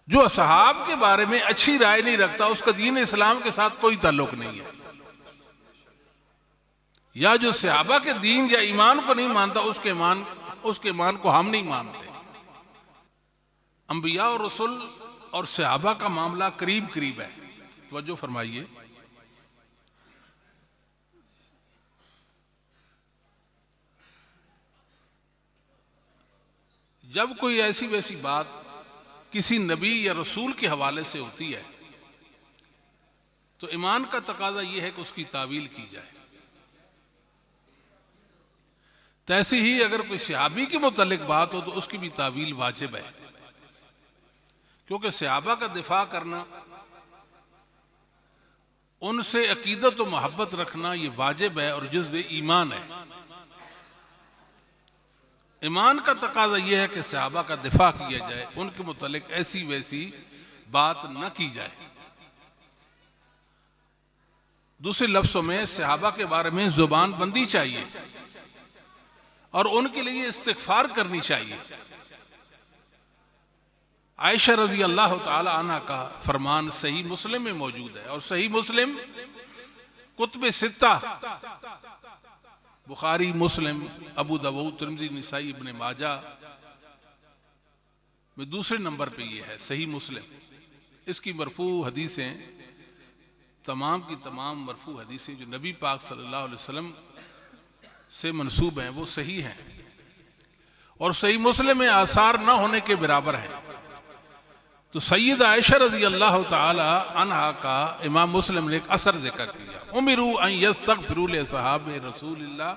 जो असहाब के बारे में अच्छी राय नहीं रखता उसका दीन इस्लाम के साथ कोई ताल्लुक नहीं है, या जो सहाबा के दीन या ईमान को नहीं मानता उसके ईमान को हम नहीं मानते। अंबिया और रसूल और सहाबा का मामला करीब करीब है। तवज्जो फरमाइए, जब कोई ऐसी वैसी बात किसी नबी या रसूल के हवाले से होती है तो ईमान का तकाजा यह है कि उसकी तावील की जाए। तैसी ही अगर कोई सहाबी के मुतल्लिक बात हो तो उसकी भी तावील वाजिब है, क्योंकि सहाबा का दिफा करना, उनसे अकीदत और मोहब्बत रखना ये वाजिब है और जुज़्व ईमान है। ईमान का तकाजा यह है कि सहाबा का दिफा किया जाए, उनके मुतल्लिक ऐसी वैसी बात न की जाए। दूसरे लफ्जों में सहाबा के बारे में जुबान बंदी चाहिए और उनके लिए इस्तिग़फ़ार करनी चाहिए। आयशा रज़ी अल्लाह ताला अन्हा का फरमान सही मुस्लिम में मौजूद है, और सही मुस्लिम कुतुब सित्ता बुखारी, मुस्लिम, अबू दाऊद, तिरमिज़ी, निसाई, इब्ने माजा में दूसरे नंबर पे ये है सही मुस्लिम। इसकी मरफू हदीसें, तमाम की तमाम मरफू हदीसें जो नबी पाक सल्लल्लाहु अलैहि वसल्लम से मंसूब हैं वो सही हैं, और सही मुस्लिम में आसार न होने के बराबर हैं। तो सैयद आयशा रज़ी अल्लाह ताला अन्हा का इमाम मुस्लिम ने एक असर जिक्र किया, उमिरू अन यस्तगफिरू li असहाबे रसूलिल्लाह,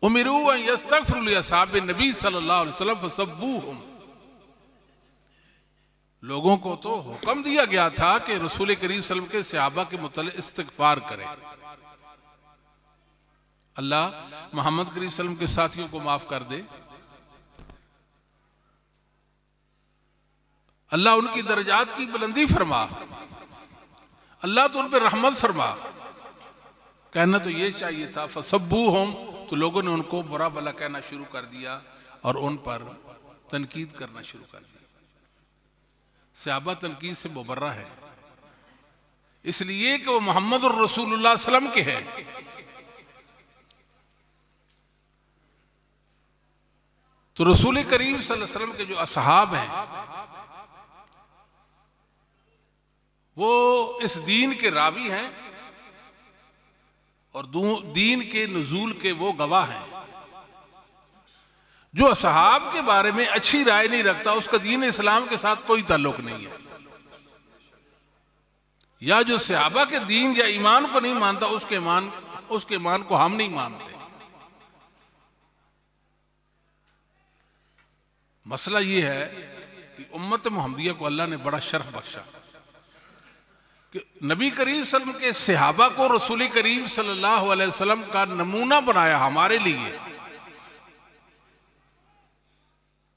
उमिरू अन यस्तगफिरू li असहाबे नबी सल्लल्लाहु अलैहि वसल्लम फसब्बूहुम। लोगों को तो हुक्म दिया गया था कि रसूल करीम सल्लल्लाहु अलैहि वसल्लम के सहाबा के मुतल्लिक़ इस्तिग़फ़ार करें। अल्लाह मोहम्मद करीम सल्लल्लाहु अलैहि वसल्लम के साथियों को माफ कर दे, अल्लाह उनकी दर्जात की बुलंदी फरमा, अल्लाह तो उन पर रहमत फरमा। कहना तो ये चाहिए था फसब्बूहुम, तो लोगों ने उनको बुरा भला कहना शुरू कर दिया और उन पर तनकीद करना शुरू कर दी। सहाबा तनकीद से मुबर्रा है, इसलिए कि वो मोहम्मद रसूलुल्लाह सल्लल्लाहु अलैहि वसल्लम के हैं। तो रसूल करीम सल्लल्लाहु अलैहि वसल्लम के जो असहाब हैं वो इस दीन के रावी हैं और दीन के नुज़ूल के वो गवाह हैं। जो असहाब के बारे में अच्छी राय नहीं रखता उसका दीन इस्लाम के साथ कोई ताल्लुक नहीं है, या जो सहाबा के दीन या ईमान को नहीं मानता उसके ईमान को हम नहीं मानते। मसला ये है कि उम्मत मुहम्मदिया को अल्लाह ने बड़ा शर्फ बख्शा कि नबी करीम सल्लल्लाहु अलैहि वसल्लम के सहाबा को रसूल करीम सल्लल्लाहु अलैहि वसल्लम का नमूना बनाया हमारे लिए।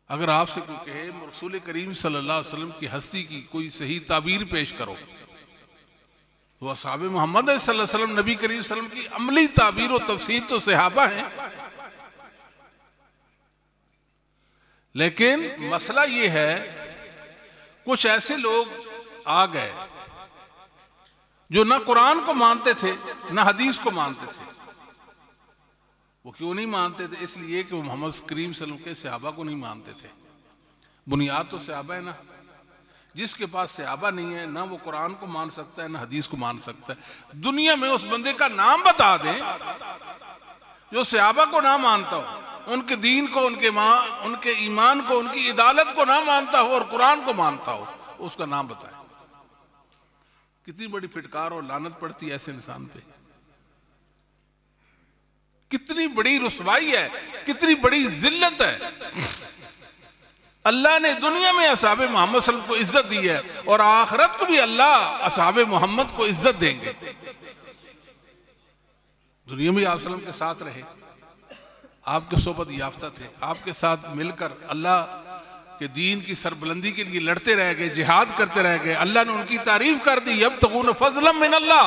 अगर आपसे कोई कहे रसूल करीम सल्लल्लाहु अलैहि वसल्लम की हस्ती की कोई सही ताबीर पेश करो, तो असहाबे मोहम्मद सल्लल्लाहु अलैहि वसल्लम नबी करीम सल्लल्लाहु अलैहि वसल्लम की अमली ताबीर और तफसीर तो सहाबा हैं। लेकिन मसला ये है कुछ ऐसे लोग आ गए जो ना कुरान को मानते थे ना हदीस को मानते थे। वो क्यों नहीं मानते थे? इसलिए कि वो मोहम्मद करीम सल्लल्लाहु अलैहि वसल्लम के सहाबा को नहीं मानते थे। बुनियाद तो सहाबा है ना, जिसके पास सहाबा नहीं है ना वो कुरान को मान सकता है ना हदीस को मान सकता है। दुनिया में उस बंदे का नाम बता दें जो सहाबा को ना मानता हो, उनके दीन को, उनके ईमान को, उनकी इदालत को ना मानता हो और कुरान को मानता हो, उसका नाम बताए। कितनी बड़ी फिटकार और लानत पड़ती है ऐसे इंसान पे, कितनी बड़ी रुसवाई है, कितनी बड़ी जिल्लत है। अल्लाह ने दुनिया में असहाबे मोहम्मद सल्लल्लाहु अलैहि वसल्लम को इज्जत दी है और आखिरत को भी अल्लाह असहाबे मोहम्मद को इज्जत देंगे। दुनिया में आप सल्लल्लाहु अलैहि वसल्लम के साथ रहे, आपके सोबत याफ्ता थे, आपके साथ मिलकर अल्लाह के दीन की सरबुलंदी के लिए लड़ते रह गए, जिहाद करते रह गए। अल्लाह ने उनकी तारीफ कर दी, यब्तगून फज़लन मिन अल्लाह।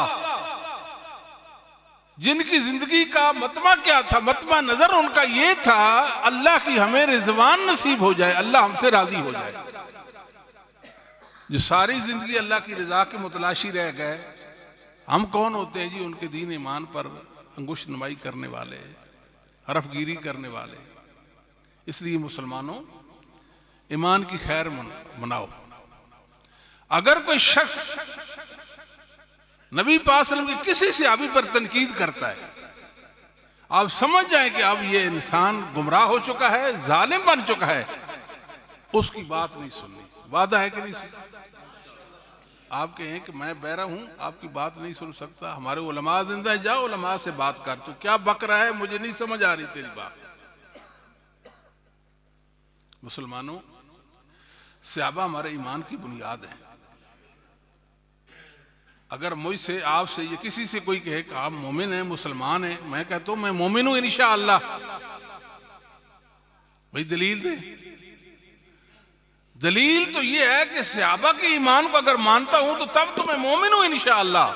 जिनकी जिंदगी का मतमा क्या था, मतमा नजर उनका ये था अल्लाह की हमें रिजवान नसीब हो जाए, अल्लाह हमसे राजी हो जाए। जो सारी जिंदगी अल्लाह की रजा के मुतलाशी रह गए, हम कौन होते हैं जी उनके दीन ईमान पर अंगुश नुमाई करने वाले, हरफगिरी करने वाले। इसलिए मुसलमानों, ईमान की खैर मनाओ। अगर कोई शख्स नबी पाक सल्लल्लाहु अलैहि वसल्लम की किसी सहाबी पर तनकीद करता है, आप समझ जाएं कि अब ये इंसान गुमराह हो चुका है, जालिम बन चुका है, उसकी बात नहीं सुननी। वादा है कि नहीं सुननी? आप कहें कि मैं बहरा हूं, आपकी बात नहीं सुन सकता, हमारे उलमा जिंदा है, जाओ उलमा से बात कर, तू क्या बक रहा है, मुझे नहीं समझ आ रही तेरी बात। मुसलमानों, सहाबा हमारे ईमान की बुनियाद है। अगर मुझसे, आपसे, ये किसी से कोई कहे कि आप मोमिन हैं, मुसलमान हैं, मैं कहता हूं मैं मोमिन हूं इंशाअल्लाह, भाई दलील दे। दलील तो ये है कि सहाबा के ईमान को अगर मानता हूं तो तब तो मैं मोमिन हूं इंशाअल्लाह।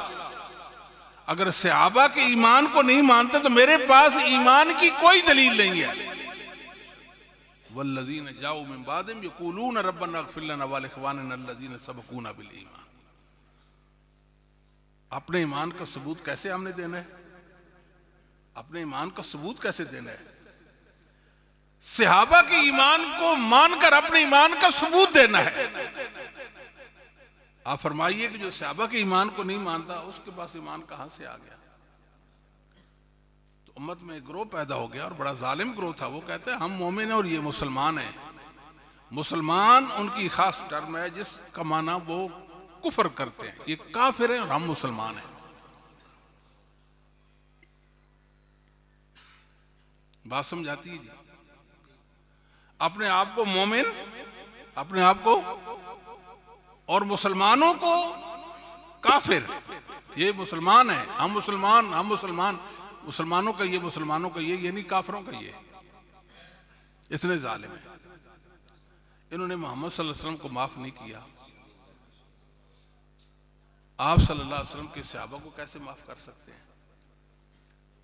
अगर सहाबा के ईमान को नहीं मानते तो मेरे पास ईमान की कोई दलील नहीं है। वल्लज़ीना जाऊ मिन बादिहिम यक़ूलूना रब्बना इग़फ़िर लना व लिइख़वानिना अल्लज़ीना सबक़ूना बिल ईमान। अपने ईमान का सबूत कैसे हमने देना है? अपने ईमान का सबूत कैसे देना है? सहाबा के ईमान को मानकर अपने ईमान का सबूत देना है। आप फरमाइए कि जो सहाबा के ईमान को नहीं मानता उसके पास ईमान कहां से आ गया? तो उम्मत में एक ग्रोह पैदा हो गया और बड़ा जालिम ग्रोह था। वो कहते हैं हम मोमिन हैं और ये मुसलमान हैं। मुसलमान उनकी खास टर्म है जिसका माना वो कुफर करते हैं, ये काफिर हैं और हम मुसलमान हैं। बात समझाती है जी? अपने आप को मोमिन, अपने आप को और मुसलमानों को काफिर। ये मुसलमान है, हम मुसलमान, हम मुसलमान, मुसलमानों का ये, मुसलमानों का ये नहीं काफिरों का ये। इसने जालिम है। इन्होंने मोहम्मद सल्लल्लाहु अलैहि वसल्लम को माफ नहीं किया। आप सल्लल्लाहु अलैहि वसल्लम के सहाबा को कैसे माफ कर सकते हैं?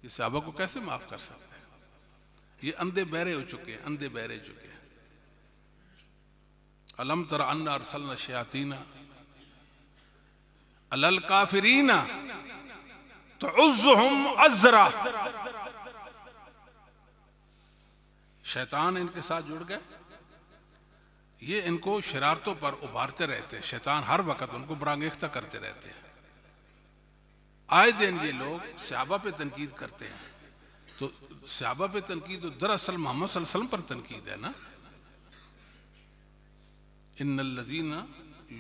ये सहाबा को कैसे माफ कर सकते हैं? ये अंधे बहरे हो चुके हैं, अंधे बहरे चुके हैं। अलम तरा अन्ना अरसलना शयातीना अलल काफिरीना तुअज़्ज़ुहुम अज़्रा। शैतान इनके साथ जुड़ गए, ये इनको शरारतों पर उभारते रहते हैं। शैतान हर वक्त उनको बरांगेख्ता करते रहते हैं। आए दिन ये लोग सहाबा पे तनकीद करते हैं। तो सहाबा पे तनकीद तो दरअसल मोहम्मद सल्लल्लाहु अलैहि वसल्लम पर तनकीद है ना। इन्नल्लज़ीना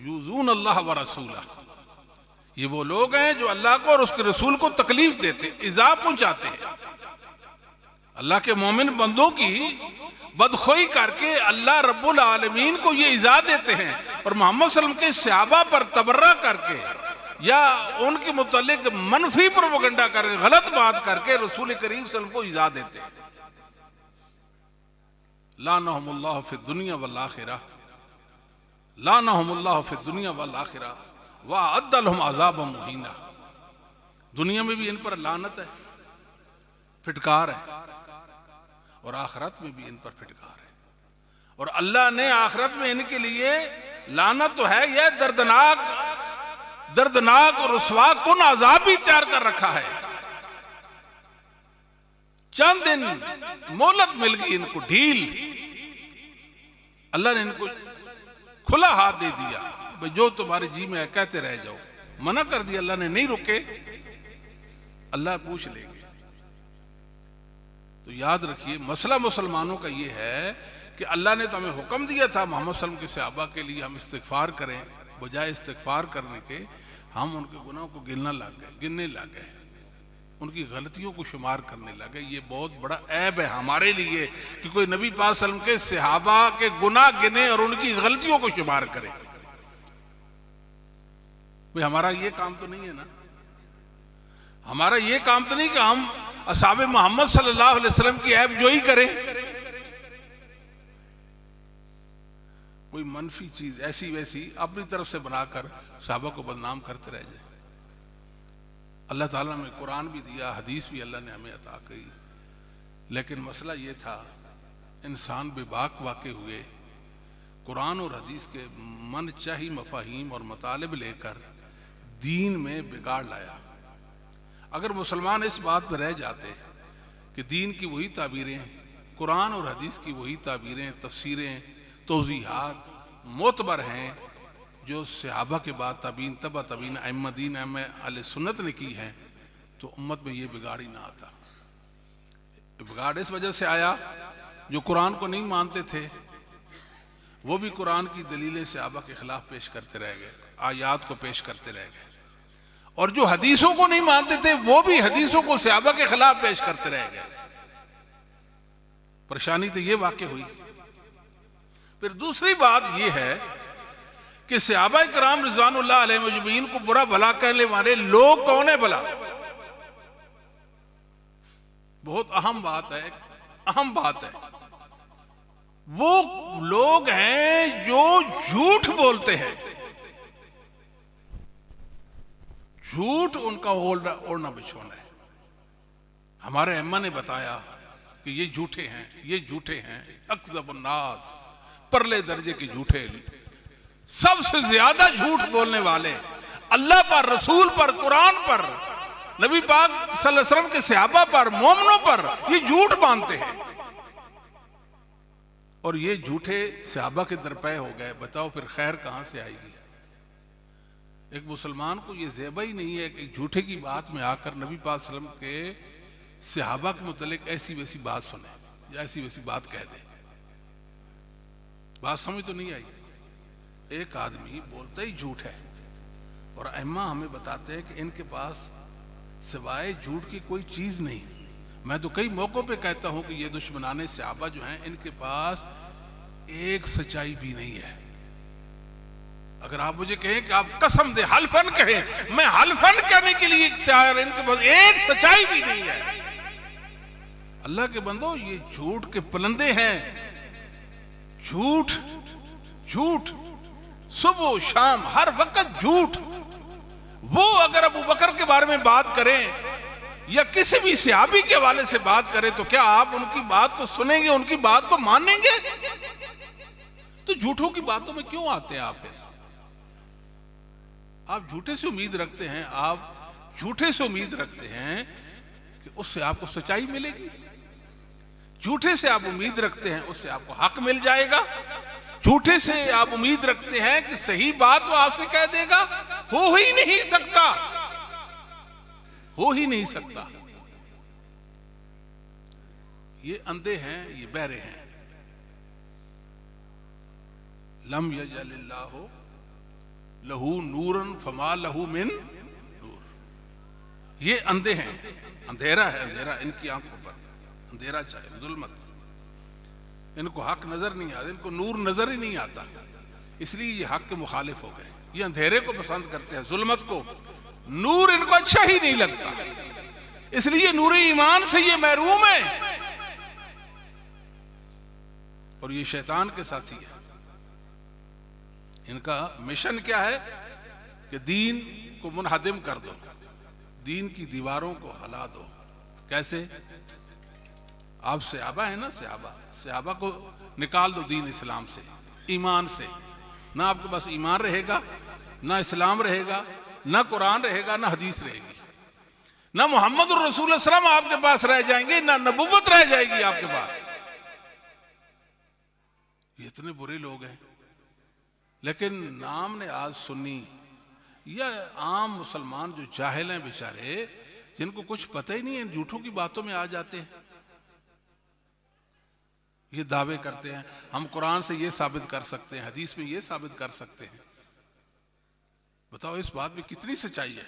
यूज़ून अल्लाह व रसूलह, ये वो लोग हैं जो अल्लाह को और उसके रसूल को तकलीफ देते, इज़ा पहुंचाते हैं। अल्लाह के मोमिन बंदों की बदखोई करके अल्लाह रब्बुल आलमीन को ये इज़ा देते हैं, और मोहम्मद सल्लल्लाहु अलैहि वसल्लम के सहाबा पर तबर्रा करके या उनके मुतालिक मनफी प्रोपेगेंडा करके, गलत बात करके रसूल करीम सल्लल्लाहु अलैहि वसल्लम को इज़ा देते हैं। लानहुमुल्लाहु फिद दुनिया वल आखिरह, लानहुमुल्लाहु फिद दुनिया वल आखिरह व अअद्द लहुम अज़ाबन मुहीना। दुनिया में भी इन पर लानत है, फिटकार है, और आखिरत में भी इन पर फिटकार है। और अल्लाह ने आखिरत में इनके लिए लानत तो है, यह दर्दनाक और रुसवा कुन अज़ाब भी तैयार कर रखा है। चंद दिन मोहलत मिल गई इनको, ढील। अल्लाह ने इनको खुला हाथ दे दिया, भाई जो तुम्हारे जी में है कहते रह जाओ। मना कर दिया अल्लाह ने, नहीं रुके, अल्लाह पूछ लेंगे। तो याद रखिए, मसला मुसलमानों का ये है कि अल्लाह ने तो हमें हुक्म दिया था मोहम्मद सल्लल्लाहु अलैहि वसल्लम के सहाबा के लिए हम इस्तिगफार करें, बजाय इस्तिगफार करने के हम उनके गुनाहों को गिनने लग गए, उनकी गलतियों को शुमार करने लगे। ये बहुत बड़ा ऐब है हमारे लिए कि कोई नबी पाक सल्लल्लाहु अलैहि वसल्लम के सहाबा के गुनाह गिने और उनकी गलतियों को शुमार करे। भाई हमारा ये काम तो नहीं है ना, हमारा ये काम तो नहीं कि हम असहाबे मोहम्मद सल्लल्लाहु अलैहि वसल्लम की ऐब जोई करें। कोई मनफी चीज ऐसी वैसी अपनी तरफ से बनाकर सहाबा को बदनाम करते रह जाए। अल्लाह ताला ने कुरान भी दिया, हदीस भी अल्लाह ने हमें अता की, लेकिन मसला ये था इंसान बेबाक वाक़े हुए, कुरान और हदीस के मन चाही मफाहीम और मतालिब लेकर दीन में बिगाड़ लाया। अगर मुसलमान इस बात पर रह जाते कि दीन की वही ताबीरें, कुरान और हदीस की वही ताबीरें, तफसीरें, तौज़ीहात मोतबर हैं जो सहाबा के बाद तबीन तबा तबीन अइम्मा दीन अहले सुन्नत ने की हैं, तो उम्मत में ये बिगाड़ ही ना आता। बिगाड़ इस वजह से आया जो कुरान को नहीं मानते थे वो भी कुरान की दलीलें सहाबा के खिलाफ पेश करते रह गए, आयात को पेश करते रह गए, और जो हदीसों को नहीं मानते थे वो भी हदीसों को सहाबा के खिलाफ पेश करते रह गए। परेशानी तो ये वाक़ई हुई। फिर दूसरी बात ये है कि सहाबा किराम रिज़वानुल्लाह अलैहिम अजमईन को बुरा भला कहने वाले लोग कौन है भला? बहुत अहम बात है, अहम बात है। वो लोग हैं जो झूठ बोलते हैं, झूठ उनका ओढ़ना बिछोना है। हमारे अम्मा ने बताया कि ये झूठे हैं, ये झूठे हैं, अक्ज़बुन्नास, परले दर्जे के झूठे, सबसे ज्यादा झूठ बोलने वाले अल्लाह पर, रसूल पर, कुरान पर, नबी पाक सल्लल्लाहु अलैहि वसल्लम के सहाबा पर, मोमिनों पर ये झूठ बांधते हैं। और ये झूठे सहाबा के दरपे हो गए। बताओ फिर खैर कहां से आएगी? एक मुसलमान को ये ज़ेबा ही नहीं है कि झूठे की बात में आकर नबी पाक सल्लल्लाहु अलैहि वसल्लम के सहाबा के मुतल्लिक ऐसी वैसी बात सुने या ऐसी वैसी बात कह दे। बात समझ तो नहीं आई? एक आदमी बोलता ही झूठ है, और अम्मा हमें बताते हैं कि इनके पास सिवाय झूठ की कोई चीज नहीं। मैं तो कई मौकों पे कहता हूं कि ये दुश्मनाने सहाबा जो हैं इनके पास एक सच्चाई भी नहीं है। अगर आप मुझे कहें कि आप कसम दे, हल्फन कहें, मैं हल्फन कहने के लिए तैयार, इनके पास एक सच्चाई भी नहीं है। अल्लाह के बंदो, ये झूठ के पलंदे हैं। झूठ झूठ, सुबह शाम हर वक्त झूठ। वो अगर अबू बकर के बारे में बात करें या किसी भी सहाबी के हवाले से बात करें तो क्या आप उनकी बात को सुनेंगे, उनकी बात को मानेंगे? तो झूठों की बातों में क्यों आते हैं आप? फिर आप झूठे से उम्मीद रखते हैं, आप झूठे से उम्मीद रखते हैं कि उससे आपको सच्चाई मिलेगी। झूठे से आप उम्मीद रखते हैं उससे आपको हक मिल जाएगा। झूठे से आप उम्मीद रखते हैं कि सही बात वो आपसे कह देगा। हो ही नहीं सकता, हो ही नहीं सकता। ये अंधे हैं, ये बहरे हैं। लम यजलिल्लाहु लहू नूरन फमा लहू मिन नूर। ये अंधे हैं, अंधेरा है, अंधेरा इनकी आंखों पर, अंधेरा चाहे जुल्मत, इनको हक नजर नहीं आता, इनको नूर नजर ही नहीं आता, इसलिए ये हक के मुखालिफ हो गए। ये अंधेरे को पसंद करते हैं, जुल्मत को। नूर इनको अच्छा ही नहीं लगता, इसलिए नूर ईमान से ये महरूम है, और ये शैतान के साथी है। इनका मिशन क्या है कि दीन को मुनहदिम कर दो, दीन की दीवारों को हिला दो। कैसे? आप सहाबा है ना, सहाबा को निकाल दो दीन इस्लाम से, ईमान से। ना आपके पास ईमान रहेगा, ना इस्लाम रहेगा, ना कुरान रहेगा, ना हदीस रहेगी, ना मोहम्मद रसूल सल्लम आपके पास रह जाएंगे, ना नबुव्वत रह जाएगी आपके पास। ये इतने बुरे लोग हैं, लेकिन नाम ने आज सुन्नी या आम मुसलमान जो जाहिल हैं बेचारे, जिनको कुछ पता ही नहीं है, झूठों की बातों में आ जाते हैं। ये दावे करते हैं हम कुरान से ये साबित कर सकते हैं, हदीस में ये साबित कर सकते हैं। बताओ इस बात में कितनी सच्चाई है?